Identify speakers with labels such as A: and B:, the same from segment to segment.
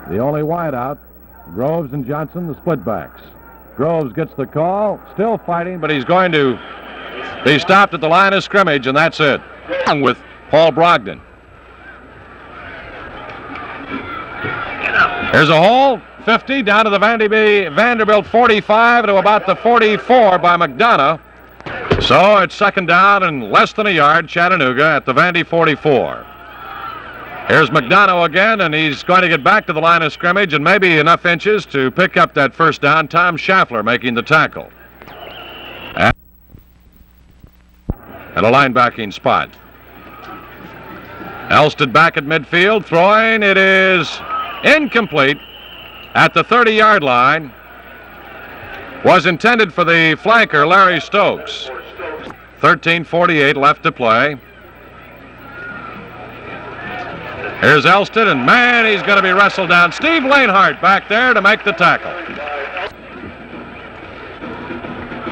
A: The only wideout, Groves and Johnson, the split backs. Groves gets the call, still fighting, but he's going to be stopped at the line of scrimmage, and that's it. With Paul Brogdon. Here's a hole, 50 down to the Vanderbilt 45 to about the 44 by McDonough. So it's second down and less than a yard, Chattanooga at the Vandy 44. Here's McDonough again, and he's going to get back to the line of scrimmage and maybe enough inches to pick up that first down. Tom Schaffler making the tackle. And a linebacking spot. Elsted back at midfield, throwing. It is incomplete at the 30-yard line. Was intended for the flanker, Larry Stokes. 13:48 left to play. Here's Elston, and man, he's going to be wrestled down. Steve Lanehart back there to make the tackle.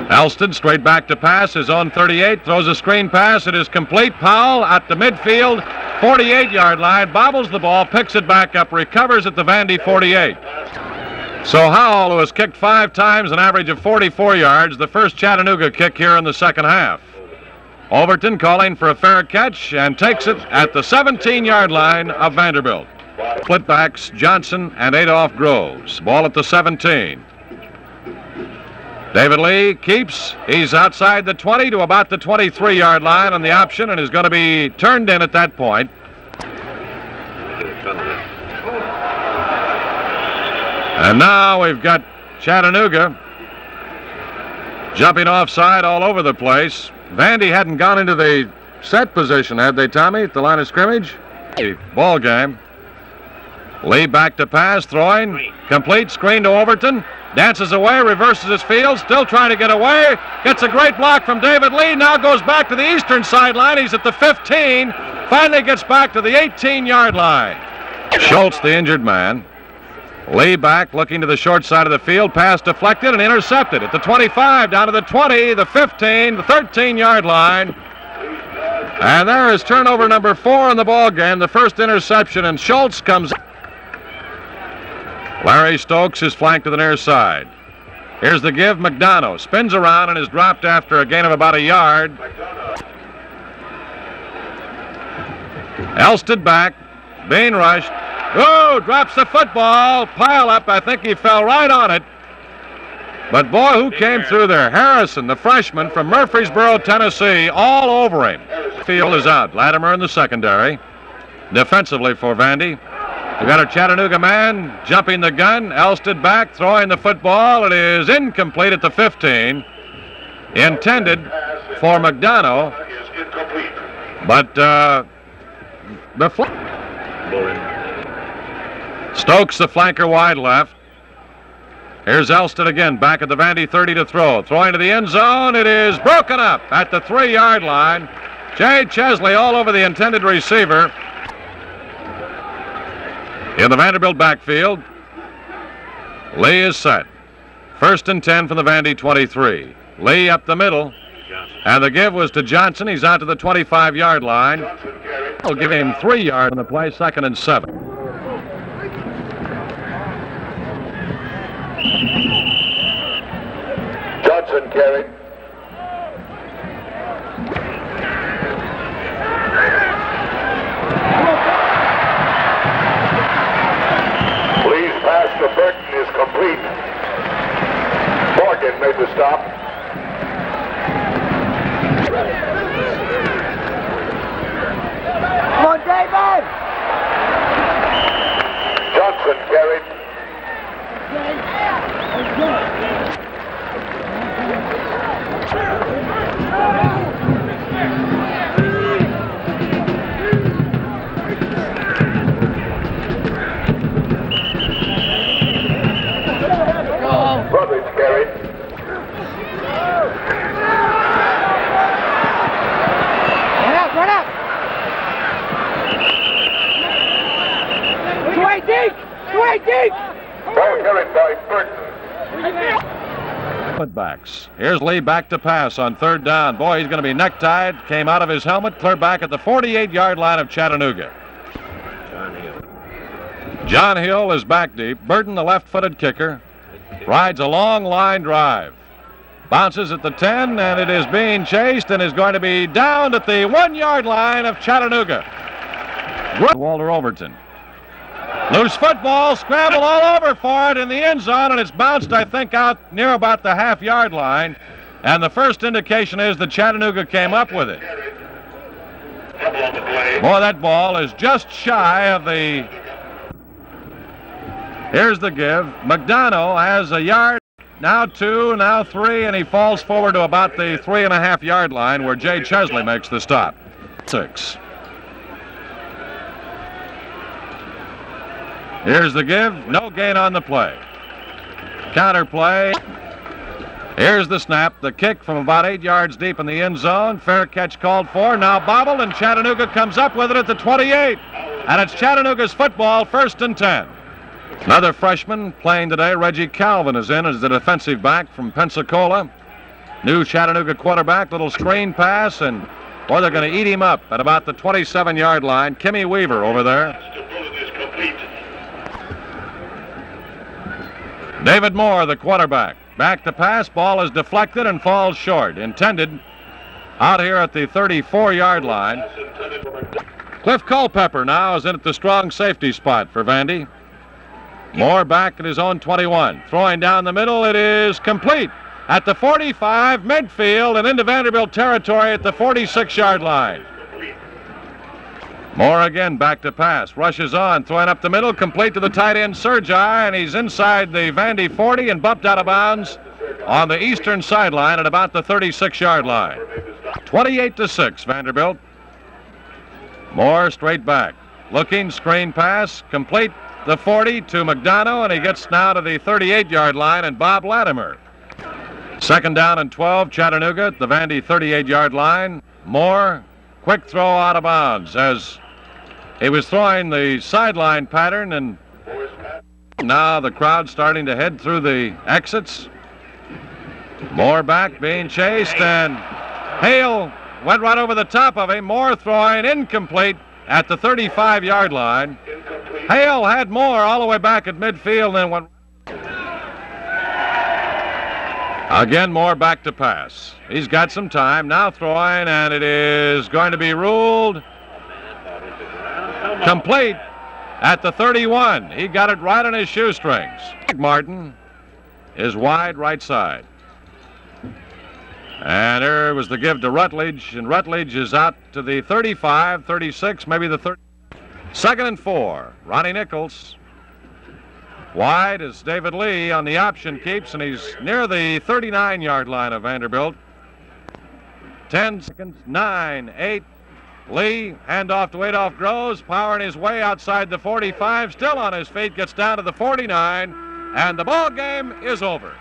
A: Elston straight back to pass, his own 38, throws a screen pass. It is complete. Powell at the midfield, 48-yard line, bobbles the ball, picks it back up, recovers at the Vandy 48. So Howell, who has kicked 5 times, an average of 44 yards, the first Chattanooga kick here in the second half. Overton calling for a fair catch and takes it at the 17-yard line of Vanderbilt. Split backs Johnson and Adolph Groves. Ball at the 17. David Lee keeps. He's outside the 20 to about the 23-yard line on the option and is going to be turned in at that point. And now we've got Chattanooga jumping offside all over the place. Vandy hadn't gone into the set position, had they, Tommy, at the line of scrimmage? Ball game. Lee back to pass, throwing. Complete, screen to Overton. Dances away, reverses his field, still trying to get away. Gets a great block from David Lee. Now goes back to the eastern sideline. He's at the 15. Finally gets back to the 18-yard line. Schultz, the injured man. Lee back, looking to the short side of the field. Pass deflected and intercepted at the 25, down to the 20, the 15, the 13-yard line. And there is turnover number 4 in the ball game, the first interception, and Schultz comes. Larry Stokes is flanked to the near side. Here's the give. McDonough spins around and is dropped after a gain of about a yard. Elsted back, being rushed. Oh, drops the football. Pile up. I think he fell right on it. But boy, who came through there? Harrison, the freshman from Murfreesboro, Tennessee, all over him. Field is out. Latimer in the secondary. Defensively for Vandy. We've got a Chattanooga man jumping the gun. Elsted back, throwing the football. It is incomplete at the 15. Intended for McDonough. But Stokes, the flanker, wide left. Here's Elston again, back at the Vandy 30 to throw. Throwing to the end zone. It is broken up at the 3-yard line. Jay Chesley all over the intended receiver. In the Vanderbilt backfield, Lee is set. 1st and 10 from the Vandy 23. Lee up the middle. And the give was to Johnson. He's out to the 25-yard line. We'll give him 3 yards on the play, 2nd and 7.
B: Johnson carried. Lee's pass to Burton is complete. Morgan made the stop.
C: Come on, David!
B: Johnson carried. Brothers carried.
C: Run up! 280! 280!
B: Ball carried by Burton.
A: Backs. Here's Lee back to pass on 3rd down. Boy, he's going to be necktied. Came out of his helmet, cleared back at the 48-yard line of Chattanooga. John Hill is back deep. Burton, the left-footed kicker, rides a long line drive. Bounces at the 10, and it is being chased and is going to be down at the 1-yard line of Chattanooga. Walter Overton. Loose football, scramble all over for it in the end zone, and it's bounced, I think, out near about the half-yard line. And the first indication is that Chattanooga came up with it. Boy, that ball is just shy of the... Here's the give. McDonough has a yard, now 2, now 3, and he falls forward to about the 3.5-yard line where Jay Chesley makes the stop. 6. Here's the give. No gain on the play. Counter play. Here's the snap. The kick from about 8 yards deep in the end zone. Fair catch called for. Now bobbled, and Chattanooga comes up with it at the 28. And it's Chattanooga's football, 1st and 10. Another freshman playing today, Reggie Calvin, is in as the defensive back from Pensacola. New Chattanooga quarterback, little screen pass, and boy, they're going to eat him up at about the 27-yard line. Kimmy Weaver over there. David Moore, the quarterback. Back to pass, ball is deflected and falls short. Intended out here at the 34-yard line. Cliff Culpepper now is in at the strong safety spot for Vandy. Moore back at his own 21. Throwing down the middle, it is complete at the 45, midfield, and into Vanderbilt territory at the 46-yard line. Moore again back to pass. Rushes on, throwing up the middle, complete to the tight end Sergi, and he's inside the Vandy 40 and bumped out of bounds on the eastern sideline at about the 36-yard line. 28-6, Vanderbilt. Moore straight back. Looking, screen pass, complete the 40 to McDonough, and he gets now to the 38-yard line, and Bob Latimer. 2nd down and 12, Chattanooga at the Vandy 38-yard line. Moore, quick throw out of bounds as he was throwing the sideline pattern, and now the crowd starting to head through the exits. Moore back, being chased, and Hale went right over the top of him. Moore throwing incomplete at the 35-yard line. Hale had Moore all the way back at midfield and then went. Again, Moore back to pass. He's got some time, now throwing, and it is going to be ruled complete at the 31. He got it right on his shoestrings. Martin is wide right side. And there was the give to Rutledge, and Rutledge is out to the 35, 36, maybe the 30. 2nd and 4. Ronnie Nichols. Wide as David Lee on the option keeps, and he's near the 39-yard line of Vanderbilt. 10 seconds, 9, 8. Lee, handoff to Adolph Groves, powering his way outside the 45, still on his feet, gets down to the 49, and the ball game is over.